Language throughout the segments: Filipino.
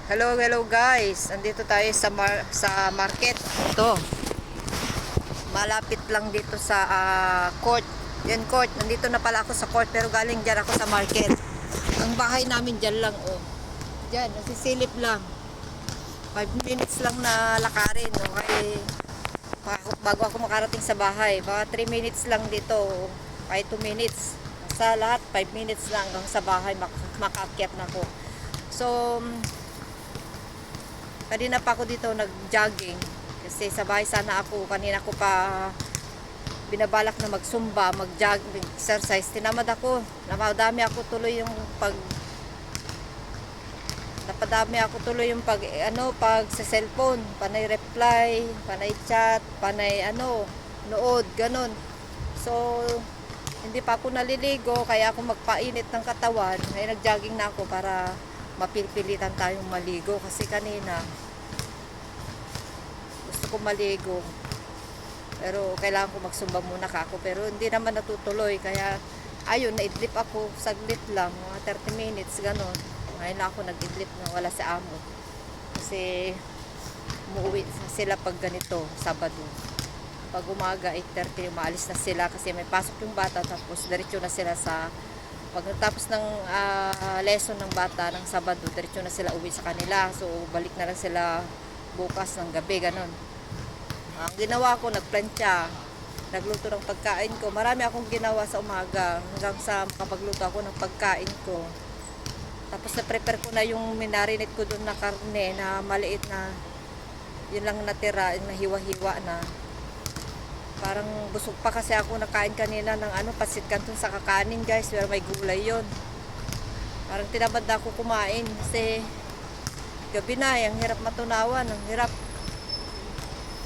Hello, hello guys. Andito tayo sa market. Ito. Malapit lang dito sa court. Yan court. Nandito na pala ako sa court pero galing diyan ako sa market. Ang bahay namin diyan lang oh. Diyan, nasisilip lang. 5 minutes lang na lakarin okay. Bago ako makarating sa bahay. Baka 3 minutes lang dito. Kahit 2 minutes. Sa lahat 5 minutes lang hanggang sa bahay makaakyat na ako. So kanina pa ako dito nag-jogging kasi sa bahay sana ako. Kanina ko pa binabalak na magsumba, mag-jogging, exercise. Tinamad ako. Napadami ako tuloy yung pag sa cellphone, panay reply, panay chat, panay nood, ganun. So hindi pa ako naliligo kaya ako magpainit ng katawan. Ay nag-jogging na ako para mapipilitan tayong maligo kasi kanina gusto ko maligo pero kailangan ko magsumba muna ako pero hindi naman natutuloy kaya ayun naidlip ako saglit lang mga 30 minutes ganon. Ngayon na ako nag-idlip na wala si amo kasi umuwi sila pag ganito Sabado. Pag umaga 8:30 maalis na sila kasi may pasok yung bata tapos diretso na sila sa pag natapos ng lesson ng bata ng Sabado, diretso na sila uwi sa kanila. So, balik na lang sila bukas ng gabi, ganun. Ang ginawa ko, nagplantsa, nagluto ng pagkain ko. Marami akong ginawa sa umaga hanggang sa makapagluto ako ng pagkain ko. Tapos na-prepare ko na yung minarinate ko doon na karne na maliit na yun lang natira, yung nahiwa-hiwa na. Parang busog pa kasi ako nakain kanina ng pasit canton sa kakanin guys pero may gulay yon. Parang tinamad na ako kumain kasi gabi na ang hirap matunawan, ang hirap.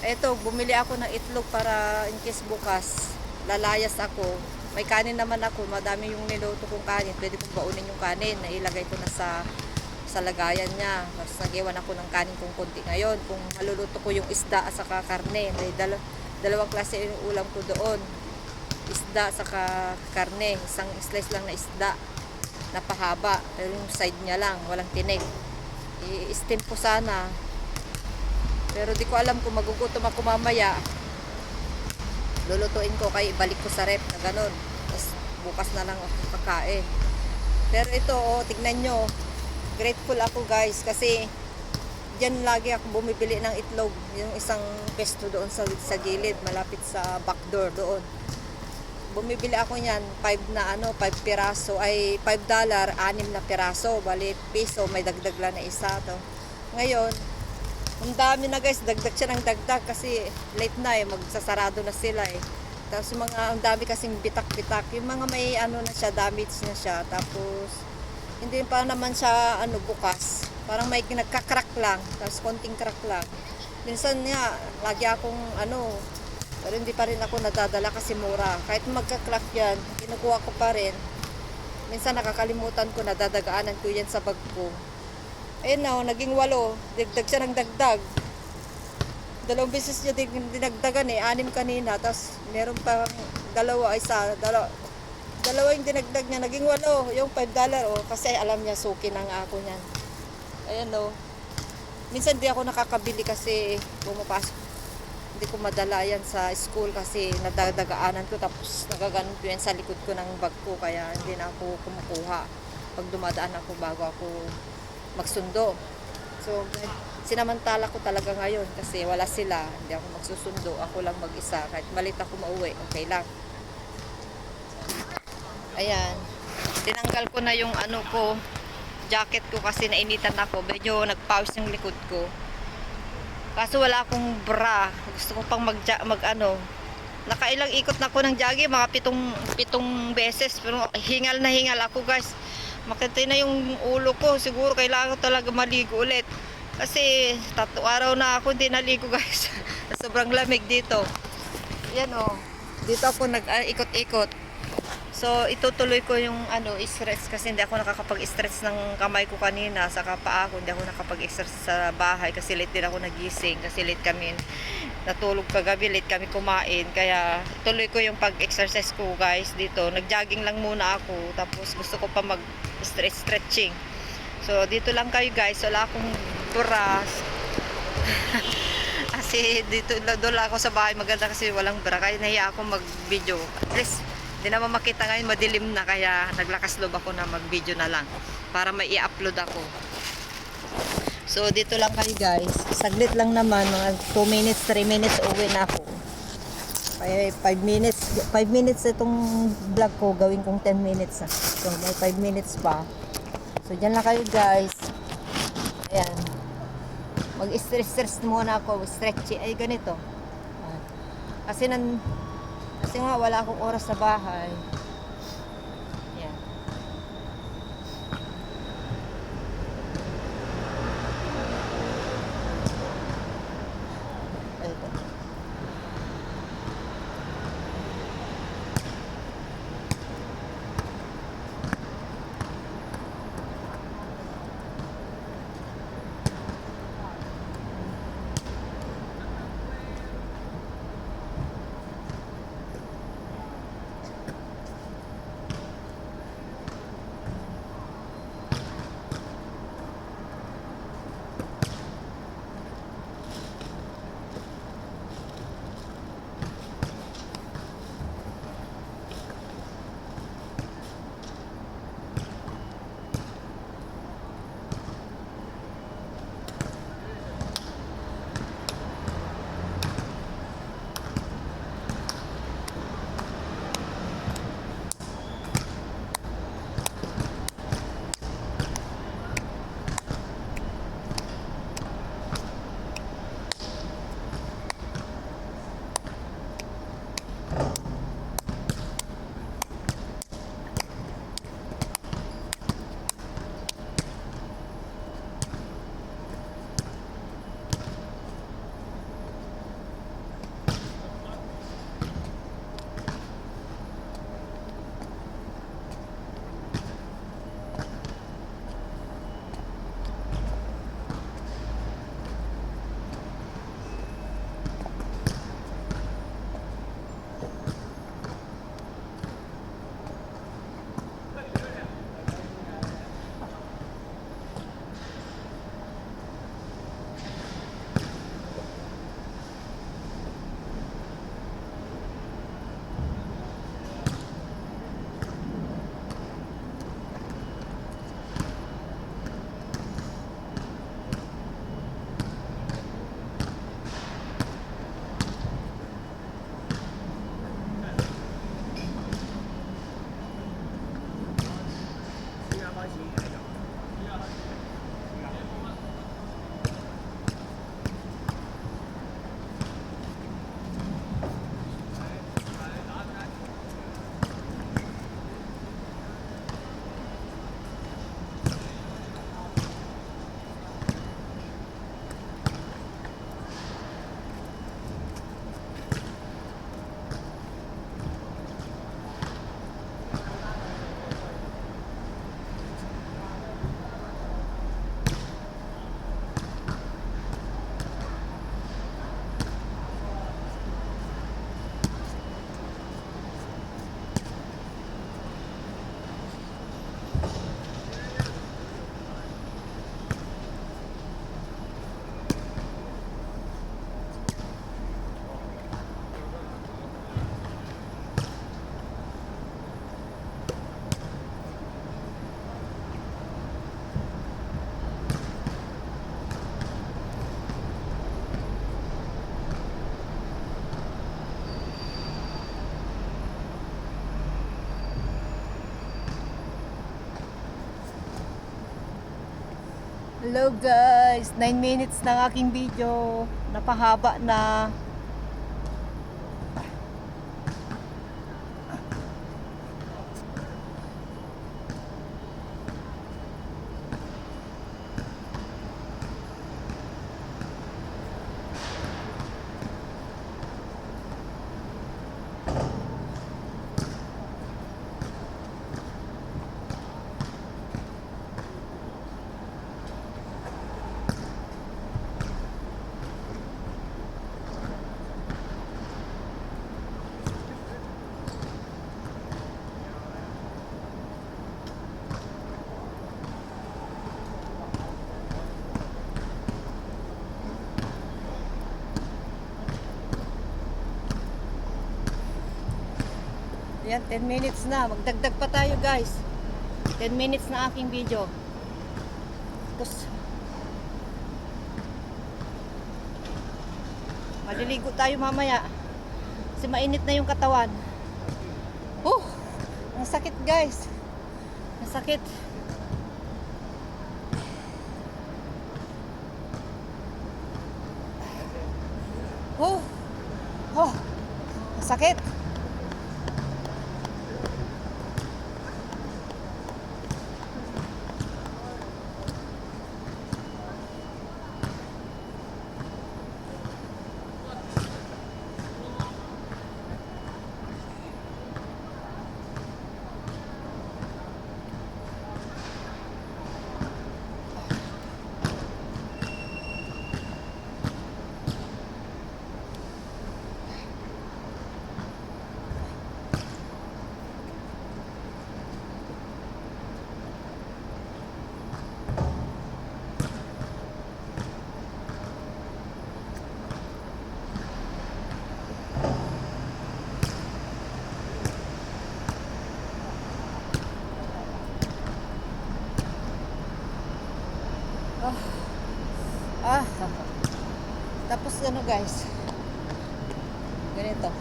Eto bumili ako ng itlog para in case bukas lalayas ako. May kanin naman ako, madami yung niluto kong kanin, pwede kong baunin yung kanin na ilagay ko na sa lagayan niya. Tapos nag-iwan ako ng kanin kong konti ngayon kung maluluto ko yung isda at saka karne. May dalawang klase yung ulam ko doon, isda saka karne. Isang slice lang na isda na pahaba pero yung side niya lang walang tinik. I-steam ko sana pero di ko alam kung magugutom ako mamaya. Lulutuin ko kaya ibalik ko sa rep na ganun tapos bukas na lang ako kakain. Pero ito tignan nyo, grateful ako guys kasi diyan lagi ako bumibili ng itlog. Yung isang pesto doon sa gilid, malapit sa back door doon. Bumibili ako niyan, 5 piraso, ay $5, 6 na piraso. Bali, piso, may dagdag lang na isa to. Ngayon, ang dami na guys, dagdag siya ng dagdag kasi late na magsasarado na sila Tapos ang dami kasing bitak-bitak. Yung mga may na siya, damage na siya. Tapos, hindi pa naman siya bukas. Parang may nagka-crack lang, tapos konting crack lang. Minsan nga, lagi akong pero hindi pa rin ako nadadala kasi mura. Kahit magka-crack yan, kinukuha ko pa rin. Minsan nakakalimutan ko, nadadagaanan ko yan sa bag ko. Ayun na, naging 8. Dagdag siya ng dagdag. 2 beses niya dinagdagan 6 kanina, tapos meron pa dalawa yung dinagdag niya, naging 8, yung $5 kasi alam niya suki na nga ako niyan. Ayan minsan di ako nakakabili kasi pumapasok, hindi ko madala yan sa school kasi nadadagaanan ko tapos nagaganon ko yan sa likod ko ng bag ko kaya hindi na ako kumukuha pag dumadaan ako bago ako magsundo. So sinamantala ko talaga ngayon kasi wala sila, hindi ako magsusundo, ako lang mag-isa, kahit malit ako mauwi okay lang. Ayan, tinanggal ko na yung jacket ko kasi nainitan ako, medyo nagpawis yung likod ko. Kaso wala akong bra. Gusto ko pang nakailang ikot na ako ng jogging, mga pitong beses, pero hingal na hingal ako guys. Makita na yung ulo ko, siguro kailangan ko talaga maligo ulit. Kasi 3 araw na ako hindi naligo guys. Sobrang lamig dito. Yan dito ako nag-ikot-ikot. So, itutuloy ko yung stretch kasi hindi ako nakakapag-stretch ng kamay ko kanina sa paa ko. Hindi ako nakapag-stretch sa bahay kasi late din ako nagising. Kasi late kami natulog kagabi, late kami kumain. Kaya, tuloy ko yung pag-exercise ko guys dito. Nag-jogging lang muna ako. Tapos, gusto ko pa mag-stretching. So, dito lang kayo guys. Wala akong buras. Kasi dito doon lang ako sa bahay. Maganda kasi walang bra. Kaya nahiya ako mag-video. At least, hindi naman makita ngayon. Madilim na. Kaya naglakas loob ako na mag-video na lang. Para may i-upload ako. So, dito lang kayo guys. Saglit lang naman. Mga 2 minutes, 3 minutes uwi na ako. Kaya 5 minutes itong vlog ko. Gawin kong 10 minutes na. So, may 5 minutes pa. So, dyan lang kayo guys. Ayan. Mag-stress muna ako. Stretchy. Ay, ganito. Kasi nga wala akong oras sa bahay. Ayan. Ito. Hello guys, 9 minutes ng aking video. Napahaba na. Yan, 10 minutes na. Magdagdag pa tayo guys. 10 minutes na aking video. Tapos, maliligo tayo mamaya. Kasi mainit na yung katawan. Ang sakit guys. Ang sakit. Ang sakit. Tapos ano guys, ganito.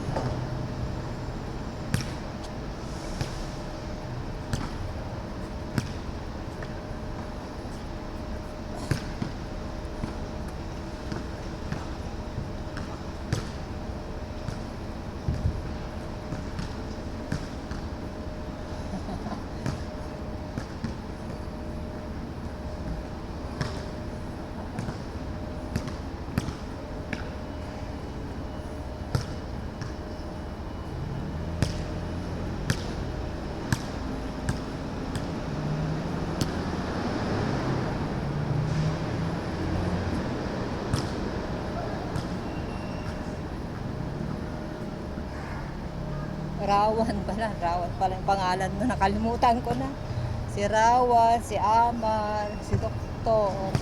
Rawan pala yung pangalan mo, nakalimutan ko na. Si Rawan, si Amar, si Doktor.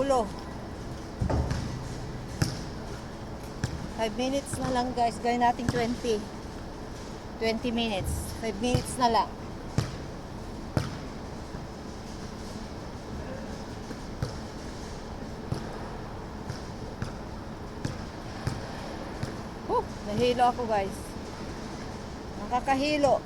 ulo. 5 minutes na lang guys. Gawin natin 20 minutes. 5 minutes na lang. Nahilo ako guys. Nakakahilo.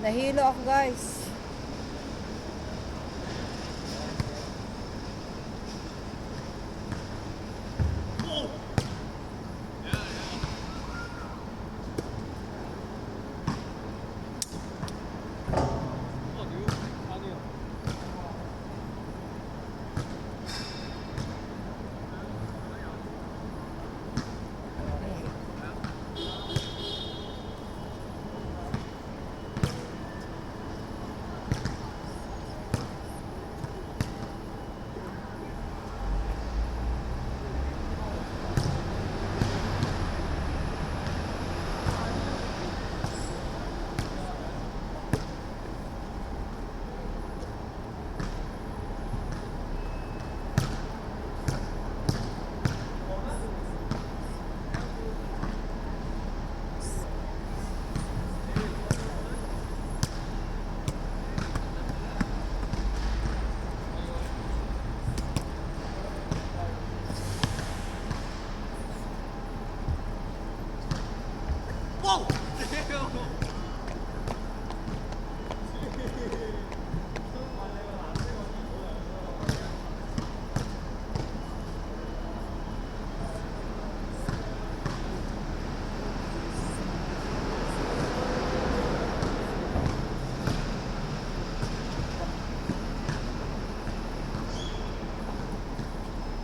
Nahilo ako guys.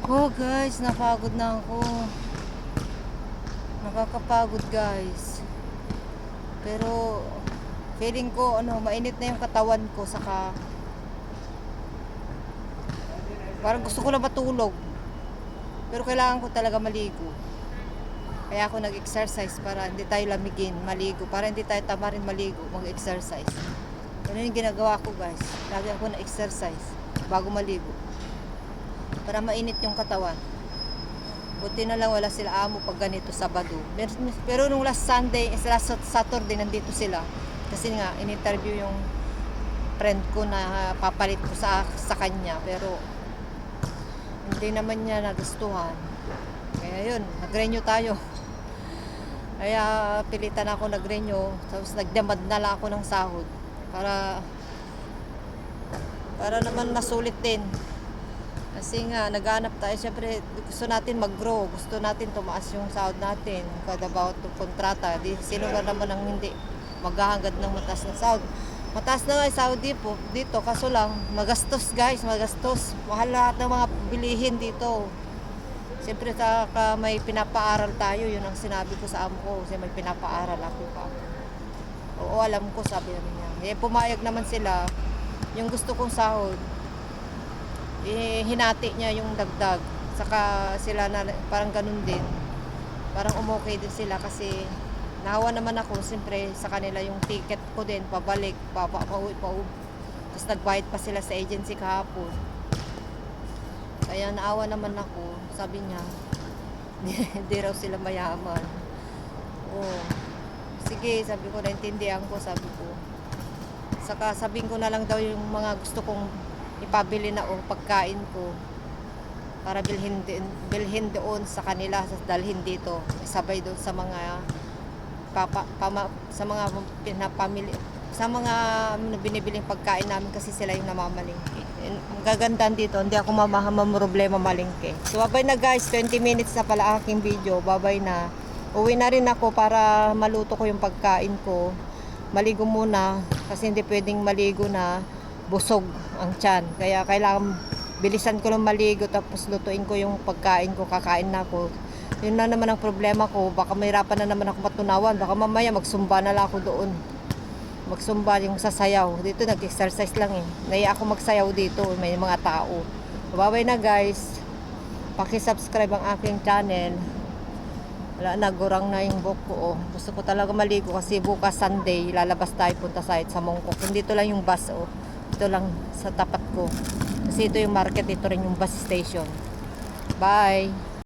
Oh guys, napagod na ako. Nakakapagod guys. Pero feeling ko mainit na yung katawan ko, saka parang gusto ko na matulog. Pero kailangan ko talaga maligo. Kaya ako nag-exercise para hindi tayo lamigin, maligo. Para hindi tayo tamarin maligo, mag-exercise. Yan yung ginagawa ko guys. Lagi ako na-exercise bago maligo, para mainit yung katawan. Buti na lang wala sila amo pag ganito Sabado. Pero nung last Sunday, last Saturday, nandito sila. Kasi nga, in-interview yung friend ko na papalit ko sa kanya. Pero hindi naman niya nagustuhan. Kaya yun, nag-renew tayo. Kaya pilitan ako nag-renew. Tapos nagdamad na lang ako ng sahod. Para naman masulit din. Kasi nga, naghanap tayo. Siyempre, gusto natin mag-grow. Gusto natin tumaas yung sahod natin. Kada bawat kontrata. Sino ba naman ang hindi maghahangad ng mataas na sahod? Mataas na nga yung sahod dito. Kaso lang, magastos guys. Magastos. Mahal lahat ng mga bilihin dito. Siyempre, may pinapaaral tayo. Yun ang sinabi ko sa amo ko. Kasi may pinapaaral ako pa. Oo, alam ko, sabi namin niya. Pumayag naman sila. Yung gusto kong sahod, hinati niya yung dagdag. Saka sila na parang ganun din. Parang umokay din sila kasi nahawa naman ako siyempre sa kanila yung ticket ko din pabalik, pauwi. Tapos nagbayad pa sila sa agency kahapon. Kaya naawa naman ako. Sabi niya hindi raw sila mayaman. Oh. Sige, sabi ko, naintindihan ko, sabi ko. Saka sabihin ko na lang daw yung mga gusto kong ipabili na o pagkain ko para bilhin doon sa kanila, dalhin dito, isabay doon sa mga sa mga pinapamili, sa mga binibiling pagkain namin kasi sila yung namamalingki. Ang gagandaan dito, hindi ako problema malingki. So babay na guys, 20 minutes na pala aking video. Babay na. Uwi na rin ako para maluto ko yung pagkain ko. Maligo muna kasi hindi pwedeng maligo na busog ang tiyan. Kaya kailangan bilisan ko lang maligo tapos lutuin ko yung pagkain ko. Kakain na ako. Yun na naman ang problema ko. Baka mahirapan na naman ako matunawan. Baka mamaya magsumba na lang ako doon. Magsumba yung sasayaw. Dito nag-exercise lang eh. Naiya ako magsayaw dito. May mga tao. Bye-bye na guys. Paki-subscribe ang aking channel. Wala na, gurang na yung buhok ko. Oh. Gusto ko talaga maligo kasi bukas Sunday. Lalabas tayo punta sa Mongkok. Dito lang yung bus. Oh. Ito lang sa tapat ko. Kasi ito yung market. Ito rin yung bus station. Bye.